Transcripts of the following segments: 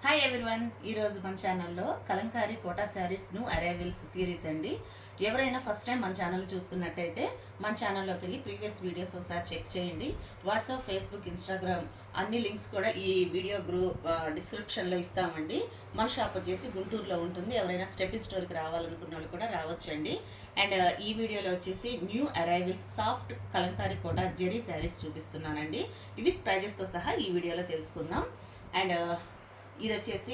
Hi everyone, ఈరోజు మన ఛానల్లో కలంకారీ కోటా శారీస్ ను అరైవల్స్ సిరీస్ అండి. ఎవరైనా ఫస్ట్ టైం మన ఛానల్ చూస్తున్నట్టయితే మన ఛానల్లోకి వెళ్ళి ప్రీవియస్ వీడియోస్ ఒకసారి చెక్ చేయండి. వాట్సాప్, ఫేస్బుక్, ఇన్స్టాగ్రామ్ అన్ని లింక్స్ కూడా ఈ వీడియో గ్రూప్ డిస్క్రిప్షన్లో ఇస్తామండి. మన షాప్ వచ్చేసి గుంటూరులో ఉంటుంది. ఎవరైనా స్టెప్పింగ్ స్టోర్కి రావాలనుకున్న వాళ్ళు కూడా రావచ్చండి. అండ్ ఈ వీడియోలో వచ్చేసి new arrivals soft kalamkari Kota zari sarees చూపిస్తున్నానండి. ఇవి ప్రైజెస్తో సహా ఈ వీడియోలో తెలుసుకుందాం. అండ్ ఇది వచ్చేసి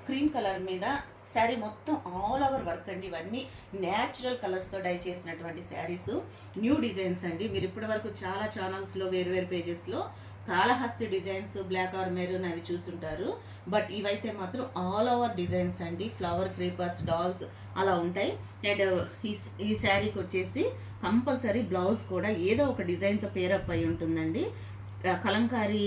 క్రీమ్ కలర్ మీద శారీ మొత్తం ఆల్ ఓవర్ వర్క్ అండి. ఇవన్నీ న్యాచురల్ కలర్స్తో డై చేసినటువంటి శారీస్, న్యూ డిజైన్స్ అండి. మీరు ఇప్పటి వరకు చాలా ఛానల్స్లో వేరు పేజెస్లో Kalahasti designs, black or maroon అవి చూసుంటారు. బట్ ఇవైతే మాత్రం ఆల్ ఓవర్ డిజైన్స్ అండి. ఫ్లవర్ క్రీపర్స్, డాల్స్ అలా ఉంటాయి. అండ్ ఈ శారీకి వచ్చేసి కంపల్సరీ బ్లౌజ్ కూడా ఏదో ఒక డిజైన్తో పేరప్ అయి ఉంటుందండి. కలంకారీ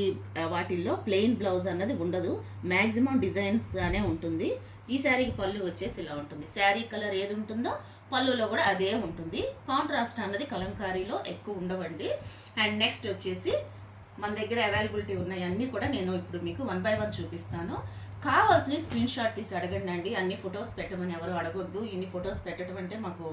వాటిల్లో ప్లెయిన్ బ్లౌజ్ అన్నది ఉండదు, మ్యాక్సిమం డిజైన్స్ అనే ఉంటుంది. ఈ శారీకి పళ్ళు వచ్చేసి ఇలా ఉంటుంది. శారీ కలర్ ఏది ఉంటుందో పళ్ళులో కూడా అదే ఉంటుంది. కాంట్రాస్ట్ అన్నది కలంకారీలో ఎక్కువ ఉండవండి. అండ్ నెక్స్ట్ వచ్చేసి మన దగ్గర అవైలబిలిటీ ఉన్నాయన్నీ కూడా నేను ఇప్పుడు మీకు 1 by 1 చూపిస్తాను. కావాల్సిన స్క్రీన్ షాట్ తీసి అడగండి అండి. అన్ని ఫొటోస్ పెట్టమని ఎవరు అడగొద్దు. ఇన్ని ఫొటోస్ పెట్టడం అంటే మాకు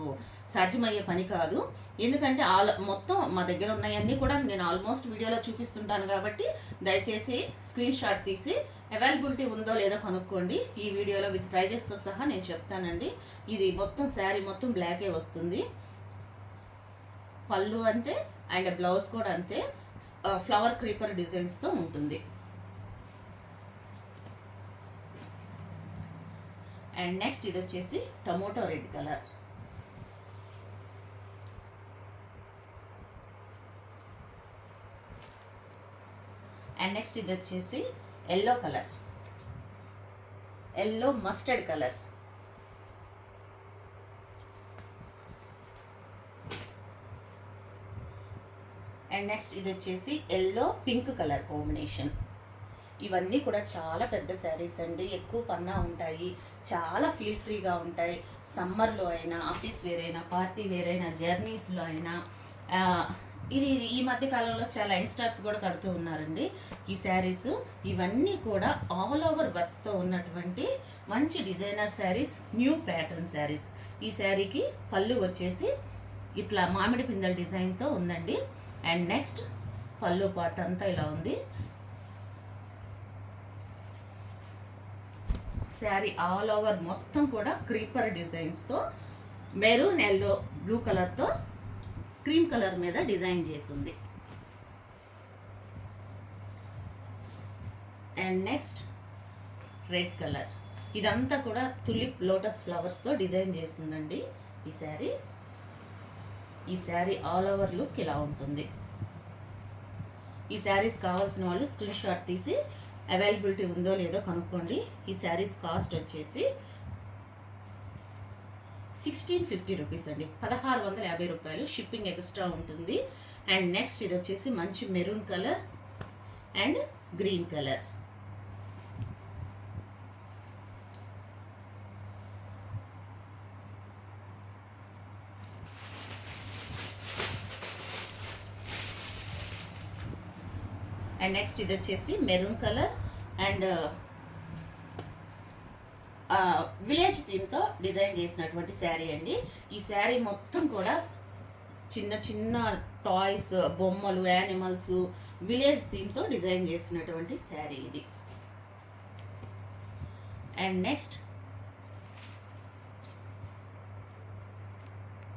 సాధ్యమయ్యే పని కాదు. ఎందుకంటే మొత్తం మా దగ్గర ఉన్నాయన్నీ కూడా నేను ఆల్మోస్ట్ వీడియోలో చూపిస్తుంటాను కాబట్టి దయచేసి స్క్రీన్ షాట్ తీసి అవైలబిలిటీ ఉందో లేదో కనుక్కోండి. ఈ వీడియోలో విత్ ప్రైజెస్తో సహా నేను చెప్తానండి. ఇది మొత్తం శారీ మొత్తం బ్లాకే వస్తుంది. పళ్ళు అంతే అండ్ బ్లౌజ్ కూడా అంతే, ఫ్లవర్ క్రీపర్ డిజైన్స్తో ఉంటుంది. అండ్ నెక్స్ట్ ఇది వచ్చేసి tomato red colour. And next ఇది వచ్చేసి yellow colour, yellow mustard colour. And next ఇది వచ్చేసి ఎల్లో పింక్ కలర్ కాంబినేషన్. ఇవన్నీ కూడా చాలా పెద్ద శారీస్ అండి. ఎక్కువ పన్నా ఉంటాయి, చాలా ఫీల్ ఫ్రీగా ఉంటాయి. సమ్మర్లో అయినా, ఆఫీస్ వేర్ అయినా, పార్టీ వేర్ అయినా, జర్నీస్లో అయినా. ఇది ఈ మధ్య కాలంలో చాలా యంగ్స్టర్స్ కూడా కడుతూ ఉన్నారండి ఈ శారీస్. ఇవన్నీ కూడా ఆల్ ఓవర్ వర్క్తో ఉన్నటువంటి మంచి designer saris, new pattern saris. ఈ శారీకి పళ్ళు వచ్చేసి ఇట్లా మామిడి పిందెల డిజైన్తో ఉందండి. అండ్ నెక్స్ట్ పళ్ళు పార్ట్ అంతా ఇలా ఉంది. శారీ ఆల్ ఓవర్ మొత్తం కూడా క్రీపర్ డిజైన్స్తో మెరూన్, ఎల్లో, బ్లూ కలర్తో క్రీమ్ కలర్ మీద డిజైన్ చేసింది. And next red colour. ఇదంతా కూడా తులిప్, లోటస్ ఫ్లవర్స్తో డిజైన్ చేసిందండి ఈ శారీ. ఈ శారీ ఆల్ ఓవర్ లుక్ ఇలా ఉంటుంది. ఈ శారీస్ కావాల్సిన వాళ్ళు స్క్రీన్ షాట్ తీసి అవైలబిలిటీ ఉందో లేదో కనుక్కోండి. ఈ శారీస్ కాస్ట్ వచ్చేసి 1650 రూపీస్ అండి, 1650 రూపాయలు. షిప్పింగ్ ఎక్స్ట్రా ఉంటుంది. అండ్ నెక్స్ట్ ఇది వచ్చేసి మంచి maroon colour and green colour. And next ఇది వచ్చేసి మెరూన్ కలర్ అండ్ విలేజ్ థీమ్తో డిజైన్ చేసినటువంటి శారీ అండి. ఈ శారీ మొత్తం కూడా చిన్న చిన్న టాయ్స్, బొమ్మలు, యానిమల్స్, విలేజ్ థీమ్తో డిజైన్ చేసినటువంటి శారీ ఇది. And next